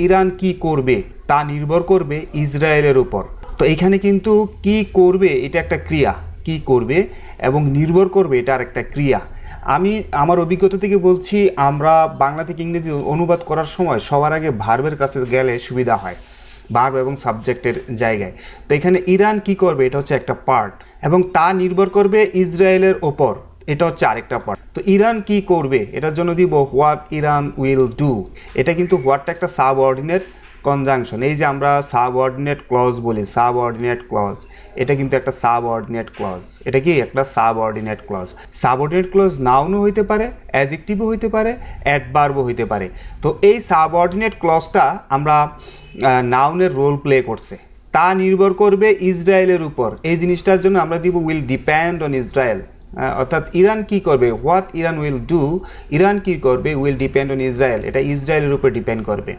Iran কি করবে তা নির্ভর করবে ইসরায়েলের উপর। তো এখানে কিন্তু কি করবে এটা একটা ক্রিয়া, কি করবে এবং নির্ভর করবে এটা আর একটা ক্রিয়া। আমি আমার অভিজ্ঞতা থেকে বলছি, আমরা বাংলা থেকে ইংরেজি অনুবাদ করার সময় সবার আগে ভার্বের কাছে গেলে সুবিধা হয়, ভার্ব এবং সাবজেক্টের জায়গায়। তো এখানে ইরান কি করবে এটা হচ্ছে একটা পার্ট, এবং তা নির্ভর করবে ইসরায়েলের ওপর, এটা হচ্ছে আরেকটা পার্ট। তো ইরান কি করবে এটার জন্য দিব হোয়াট ইরান উইল ডু। এটা কিন্তু হোয়াটটা একটা সাবঅর্ডিনেট কনজাংশন। এই যে আমরা সাবঅর্ডিনেট ক্লজ বলি, সাবঅর্ডিনেট ক্লজ, এটা কিন্তু একটা সাবঅর্ডিনেট ক্লজ। এটা কি একটা সাবঅর্ডিনেট ক্লজ। সাবঅর্ডিনেট ক্লজ নাউনও হইতে পারে, অ্যাডজেক্টিভও হইতে পারে, অ্যাডভার্বও হইতে পারে। তো এই সাবঅর্ডিনেট ক্লজটা আমরা নাউনের রোল প্লে করছে, তা নির্ভর করবে ইসরায়েলের উপর। এই জিনিসটার জন্য আমরা দিব উইল ডিপেন্ড অন ইসরায়েল। অর্থাৎ ইরান কি করবে, what Iran will do, Iran কি করবে উইল ডিপেন্ড অন ইসরায়েল, এটা ইসরায়েলের উপর ডিপেন্ড করবে।